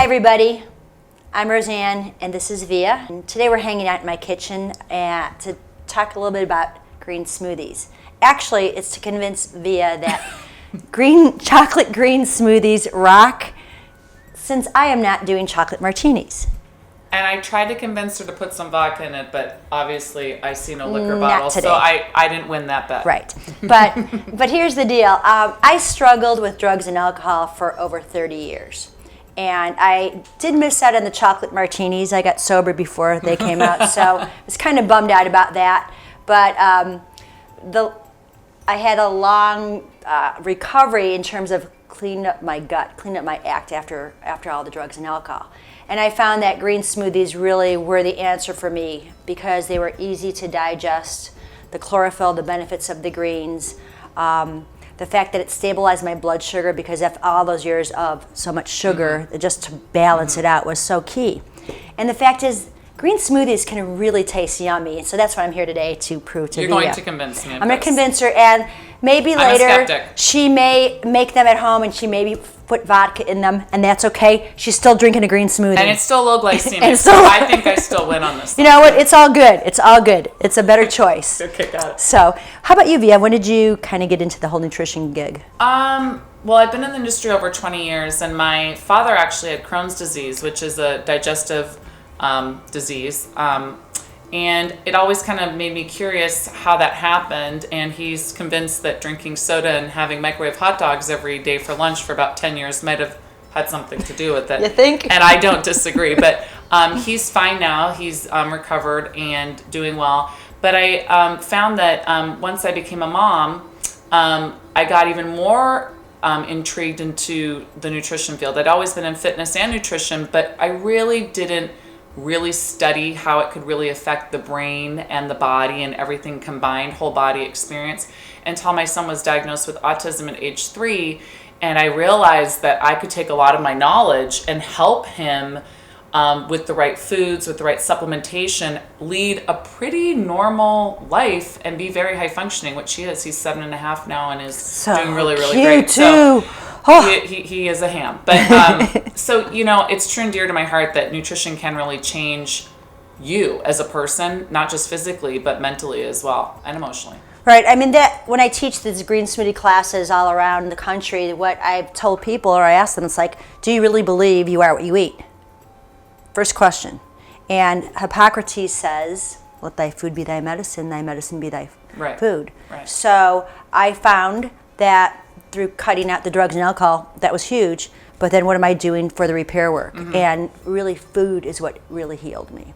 Hi everybody, I'm Roseann and this is Via. And today we're hanging out in my kitchen to talk a little bit about green smoothies. Actually, it's to convince Via that chocolate green smoothies rock, since I am not doing chocolate martinis. And I tried to convince her to put some vodka in it, but obviously I see no liquor Not bottle, today. so I didn't win that bet. Right, but here's the deal. I struggled with drugs and alcohol for over 30 years. And I did miss out on the chocolate martinis. I got sober before they came out, so I was kind of bummed out about that. But I had a long recovery in terms of cleaning up my gut, cleaning up my act after all the drugs and alcohol. And I found that green smoothies really were the answer for me because they were easy to digest, the chlorophyll, the benefits of the greens, the fact that it stabilized my blood sugar because after all those years of so much sugar, just to balance it out was so key. And the fact is, green smoothies can really taste yummy, and so that's why I'm here today to prove to Via. You're going to convince me of I'm going this. to convince her, and maybe I'm a later skeptic. she may make them at home and she maybe put vodka in them, and that's okay. She's still drinking a green smoothie. And it's still low glycemic, And so I think I still win on this. You know what? It's all good. It's all good. It's a better choice. Okay, got it. So, how about you, Via? When did you kind of get into the whole nutrition gig? Well, I've been in the industry over 20 years, and my father actually had Crohn's disease, which is a digestive disease. And it always kind of made me curious how that happened. And he's convinced that drinking soda and having microwave hot dogs every day for lunch for about 10 years might have had something to do with it. You think? And I don't disagree. But he's fine now. He's recovered and doing well. But I found that once I became a mom, I got even more intrigued into the nutrition field. I'd always been in fitness and nutrition, but I really didn't study how it could really affect the brain and the body and everything combined, whole body experience, until my son was diagnosed with autism at age 3. And I realized that I could take a lot of my knowledge and help him with the right foods, with the right supplementation, lead a pretty normal life and be very high functioning, which he is. He's 7.5 now and is doing really, really cute great. Too. So Oh. he is a ham. But so, it's true and dear to my heart that nutrition can really change you as a person, not just physically, but mentally as well and emotionally. Right. I mean, that when I teach these green smoothie classes all around the country, what I've told people, or I ask them, it's like, do you really believe you are what you eat? First question. And Hippocrates says, let thy food be thy medicine be thy food. Right. So I found that through cutting out the drugs and alcohol, that was huge. But then what am I doing for the repair work? And really, food is what really healed me.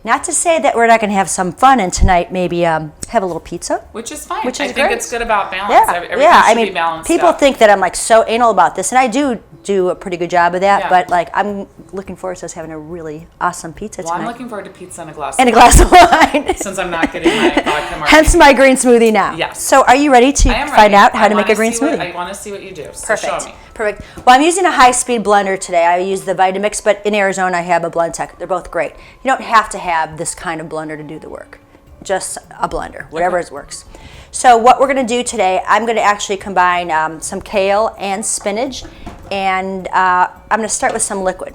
Not to say that we're not going to have some fun and tonight maybe have a little pizza. Which is fine. Which is I think great. it's good about balance. Yeah, Everything should be balanced people out. think that I'm like so anal about this, and I do a pretty good job of that. Yeah. But like, I'm looking forward to us having a really awesome pizza Well, tonight. I'm looking forward to pizza and a glass and a glass of wine. since I'm not getting my vodka martini. Hence my green smoothie now. Yes. So are you ready to I am find ready. out how I to make wanna a green see what- smoothie? I want to see what you do. So Perfect. show me. Perfect. Well, I'm using a high-speed blender today. I use the Vitamix, but in Arizona I have a Blendtec. They're both great. You don't have to have this kind of blender to do the work. Just a blender, whatever works. So what we're going to do today, I'm going to actually combine some kale and spinach, and I'm going to start with some liquid.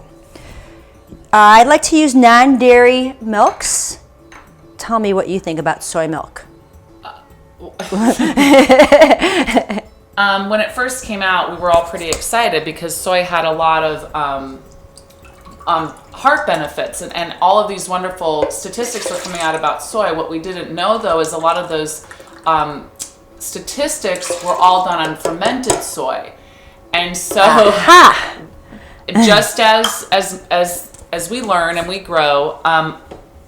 I'd like to use non-dairy milks. Tell me what you think about soy milk. When it first came out, we were all pretty excited because soy had a lot of heart benefits and all of these wonderful statistics were coming out about soy. What we didn't know, though, is a lot of those statistics were all done on fermented soy. And so just as we learn and we grow,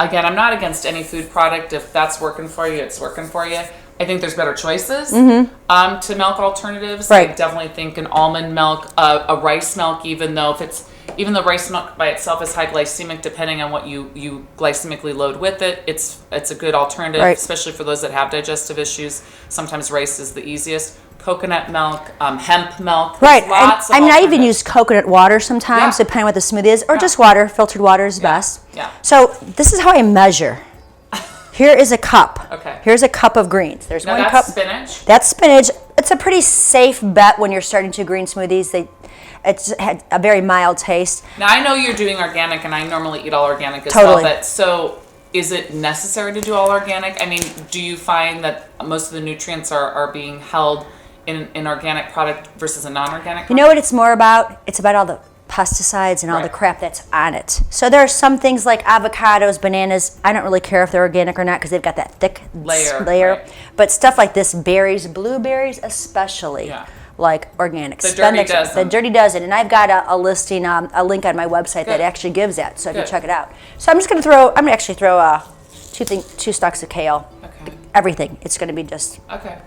again, I'm not against any food product. If that's working for you, it's working for you. I think there's better choices to milk alternatives. Right. I definitely think an almond milk, a rice milk, even though even the rice milk by itself is high glycemic, depending on what you glycemically load with it, it's a good alternative, Right. especially for those that have digestive issues. Sometimes rice is the easiest. Coconut milk, hemp milk. Right. Lots of I mean, I even alternatives. use coconut water sometimes, Yeah. depending on what the smoothie is, or just water. Filtered water is best. Yeah. So this is how I measure. Here is a cup. Okay. Here's a cup of greens. There's Now one that's cup. spinach. That's spinach. It's a pretty safe bet when you're starting to green smoothies. It's had a very mild taste. Now I know you're doing organic, and I normally eat all organic as Totally. well. But so, is it necessary to do all organic? I mean, do you find that most of the nutrients are being held in an organic product versus a non-organic product? You know what it's more about? It's about all the pesticides and all the crap that's on it. So there are some things like avocados, bananas. I don't really care if they're organic or not because they've got that thick layer. Right. But stuff like this, berries, blueberries especially, like organic. The Dirty Dozen. The Dirty Dozen. And I've got a listing, a link on my website that actually gives that. So if you check it out. So I'm going to actually throw two stalks of kale. Okay. Everything. It's going to be just... Okay.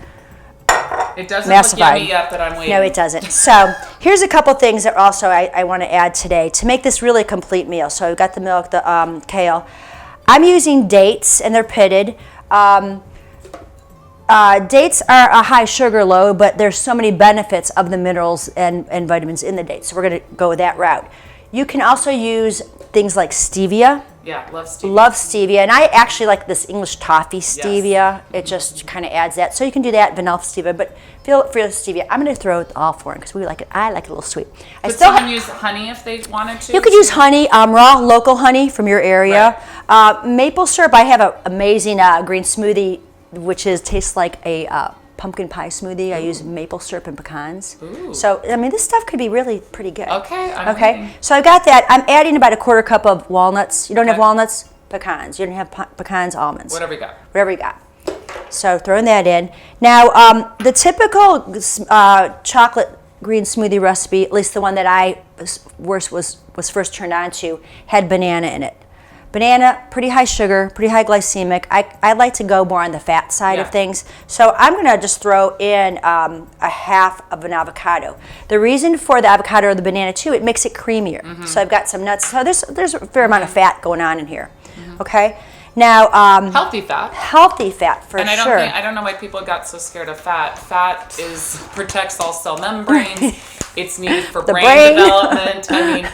It doesn't massified. look yummy yet, but I'm waiting. No, it doesn't. So here's a couple things that also I want to add today to make this really a complete meal. So I've got the milk, the kale. I'm using dates, and they're pitted. Dates are a high sugar load, but there's so many benefits of the minerals and vitamins in the dates. So we're going to go that route. You can also use things like stevia. Yeah, love stevia. Love stevia, and I actually like this English toffee stevia. Yes. It just kind of adds that. So you can do that, vanilla stevia, but feel free with stevia. I'm going to throw it all for them because we like it. I like it a little sweet. Could someone use honey if they wanted to? You could use honey, raw local honey from your area. Right. Maple syrup. I have an amazing green smoothie, which tastes like a pumpkin pie smoothie. I use maple syrup and pecans. Ooh. So, I mean, this stuff could be really pretty good. Okay. Okay. So I've got that. I'm adding about a quarter cup of walnuts. You don't have walnuts? Pecans. You don't have pecans, almonds. Whatever you got. Whatever you got. So throwing that in. Now, the typical chocolate green smoothie recipe, at least the one that I was first turned on to, had banana in it. Banana, pretty high sugar, pretty high glycemic. I like to go more on the fat side of things. So I'm going to just throw in a half of an avocado. The reason for the avocado or the banana too, it makes it creamier. Mm-hmm. So I've got some nuts. So there's a fair amount of fat going on in here. Mm-hmm. Okay. Now, healthy fat. Healthy fat for and sure. I don't know why people got so scared of fat. Fat protects all cell membranes. It's needed for brain development. I mean,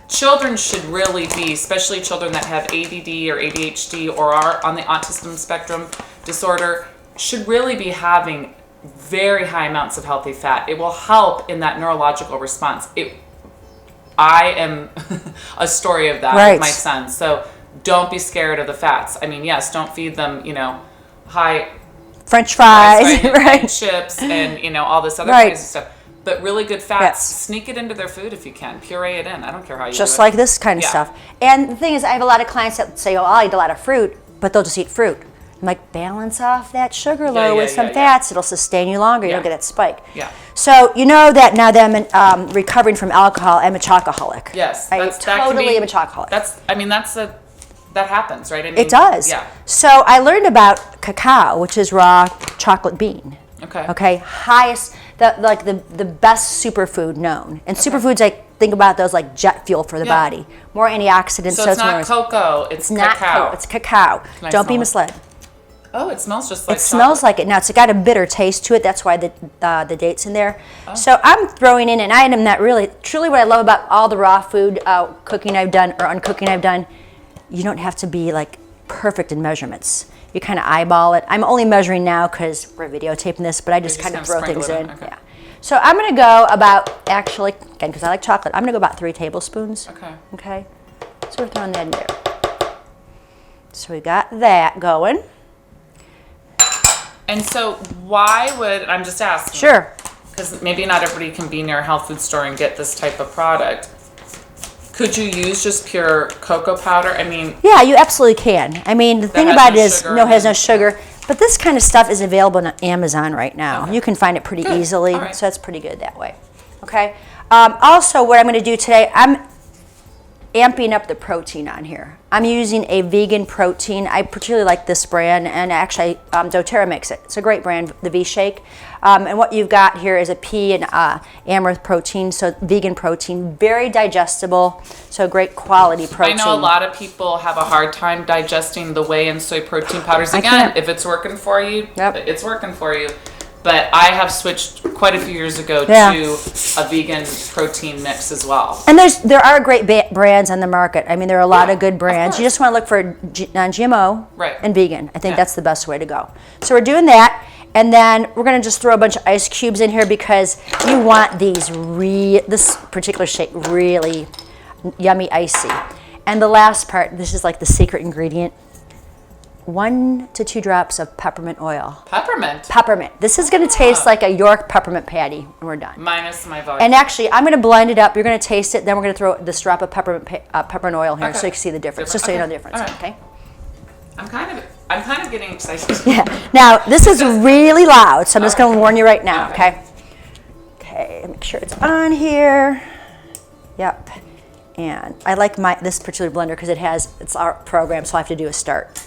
children should really be, especially children that have ADD or ADHD or are on the autism spectrum disorder, should really be having very high amounts of healthy fat. It will help in that neurological response. I am a story of that with my son. So don't be scared of the fats. I mean, yes, don't feed them, high French fries, and chips and, all this other crazy stuff. But really good fats, sneak it into their food if you can. Puree it in. I don't care how you do it. Just like this kind of stuff. And the thing is, I have a lot of clients that say, oh, I'll eat a lot of fruit, but they'll just eat fruit. I'm like, balance off that sugar load with some fats. It'll sustain you longer. You don't get that spike. Yeah. So you know that now that I'm recovering from alcohol, I'm a chocoholic. Yes. I totally am a chocoholic. That happens, right? I mean, it does. Yeah. So I learned about cacao, which is raw chocolate bean. Okay. Okay. Highest, the best superfood known. And superfoods, I think about those like jet fuel for the body. More antioxidants. So it's not cocoa. It's cacao. It's cacao. Don't be misled. Oh, it smells just like chocolate. It smells like it. Now, it's got a bitter taste to it. That's why the date's in there. Oh. So I'm throwing in an item that truly what I love about all the raw food cooking I've done or uncooking I've done, you don't have to be like perfect in measurements. You kind of eyeball it. I'm only measuring now because we're videotaping this, but I just kind of throw things in. Okay. Yeah. So I'm going to go about, actually, again, because I like chocolate, I'm going to go about 3 tablespoons. Okay. Okay. So we're throwing that in there. So we got that going. And so why would, I'm just asking. Sure. Because maybe not everybody can be near a health food store and get this type of product. Could you use just pure cocoa powder? I mean... Yeah, you absolutely can. I mean, the thing about it is, has no sugar. But this kind of stuff is available on Amazon right now. Okay. You can find it pretty easily. Right. So that's pretty good that way. Okay. Also, what I'm going to do today, I'm amping up the protein on here. I'm using a vegan protein. I particularly like this brand, and actually doTERRA makes it. It's a great brand, the V-Shake. And what you've got here is a pea and amaranth protein, so vegan protein, very digestible, so great quality protein. I know a lot of people have a hard time digesting the whey and soy protein powders. Again, if it's working for you, it's working for you. But I have switched quite a few years ago to a vegan protein mix as well. And there are great brands on the market. I mean, there are a lot of good brands. You just want to look for non-GMO and vegan. I think that's the best way to go. So we're doing that. And then we're gonna just throw a bunch of ice cubes in here because you want these this particular shake really yummy icy. And the last part, this is like the secret ingredient, 1 to 2 drops of peppermint oil. Peppermint? Peppermint. This is gonna taste like a York peppermint patty when we're done. Minus my vodka. And actually, I'm gonna blend it up. You're gonna taste it, then we're gonna throw this drop of peppermint oil here so you can see the difference, just so you know the difference, okay? I'm kind of getting excited. Yeah. Now, this is really loud, so I'm just going to warn you right now, okay? Okay, make sure it's on here. Yep. And I like this particular blender because it's our program, so all I have to do is start.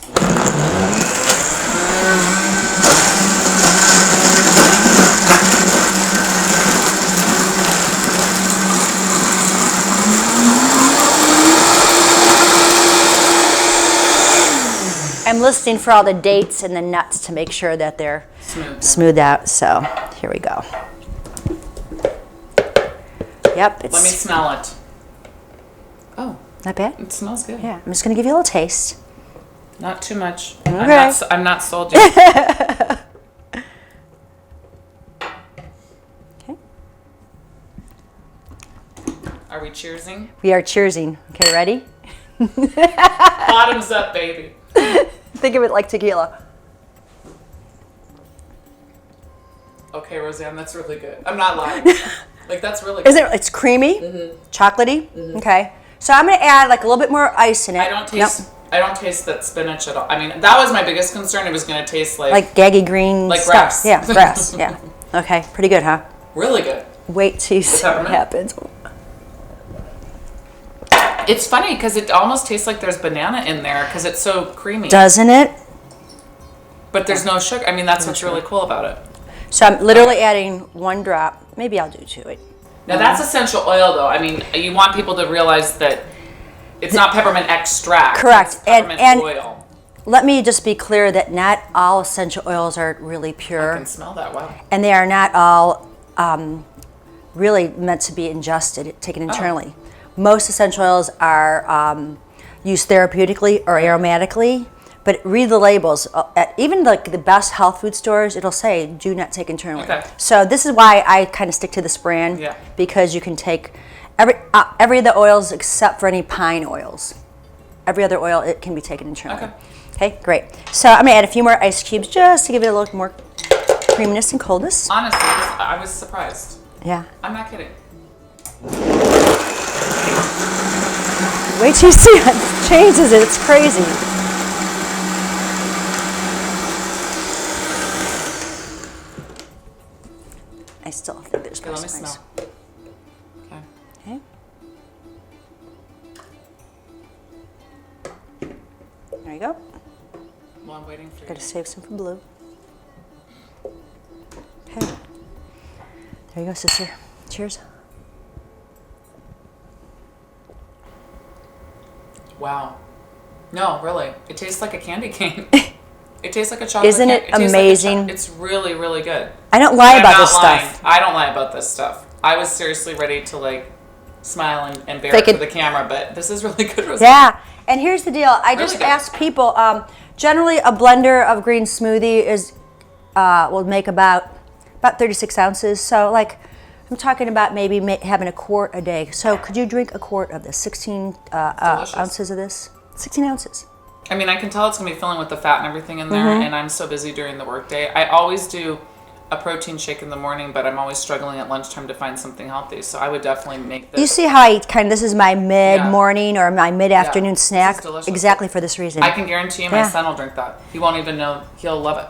I'm listening for all the dates and the nuts to make sure that they're smooth out. So here we go. Yep. Let me smell it. Oh. Not bad? It smells good. Yeah. I'm just going to give you a little taste. Not too much. Okay. I'm not sold yet. Okay. Are we cheersing? We are cheersing. Okay, ready? Bottoms up, baby. Think of it like tequila. Okay, Roseann, that's really good. I'm not lying. Like, that's really good. It's creamy, chocolatey. Okay. So I'm going to add like a little bit more ice in it. I don't taste that spinach at all. I mean, that was my biggest concern. It was going to taste like gaggy green like stuff. grass. Yeah, grass. Yeah. Okay, pretty good, huh? Really good. Wait till you see what happens. It's funny because it almost tastes like there's banana in there because it's so creamy. Doesn't it? But there's no sugar. I mean, that's what's really cool about it. So I'm literally adding 1 drop. Maybe I'll do 2. Now that's essential oil, though. I mean, you want people to realize that it's not peppermint extract. Correct. It's peppermint oil. Let me just be clear that not all essential oils are really pure. I can smell that. Wow. And they are not all really meant to be ingested, taken internally. Most essential oils are used therapeutically or aromatically, but read the labels. At even like the best health food stores, it'll say do not take internally. Okay. So this is why I kind of stick to this brand, because you can take every of the oils except for any pine oils. Every other oil, it can be taken internally. Okay, great. So I'm gonna add a few more ice cubes just to give it a little more creaminess and coldness. Honestly, I was surprised. Yeah. I'm not kidding. Wait till you see how it changes it. It's crazy. I still think there's Okay, let me spice. smell. Okay. There you go. Well, I'm waiting for you. Got to save some for blue. Okay. There you go, sister. Cheers. Wow. No, really. It tastes like a candy cane. It tastes like a chocolate. Isn't it tastes amazing? Like it's really, really good. I don't lie about I'm this not lying. stuff. I don't lie about this stuff. I was seriously ready to like smile and bear Fake it it. for the camera, but this is really good. Roseann. Yeah. And here's the deal. I Really just good. ask people, generally a blender of green smoothie is will make about 36 ounces. So like I'm talking about maybe having a quart a day. So could you drink a quart of this? 16 ounces of this? 16 ounces. I mean, I can tell it's going to be filling with the fat and everything in there, and I'm so busy during the workday. I always do a protein shake in the morning, but I'm always struggling at lunchtime to find something healthy. So I would definitely make this. You see how this is my mid-morning or my mid-afternoon snack? This is delicious. Exactly for this reason. I can guarantee you my son will drink that. He won't even know. He'll love it.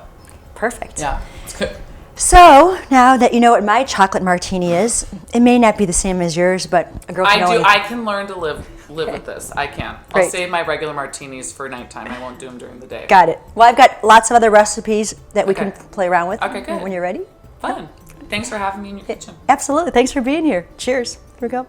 Perfect. Yeah, it's good. So now that you know what my chocolate martini is, it may not be the same as yours, but a girl can only... I can learn to live with this. I can. Great. I'll save my regular martinis for nighttime. I won't do them during the day. Got it. Well, I've got lots of other recipes that we can play around with. Okay, good. When you're ready. Fun. Thanks for having me in your kitchen. Absolutely. Thanks for being here. Cheers. Here we go.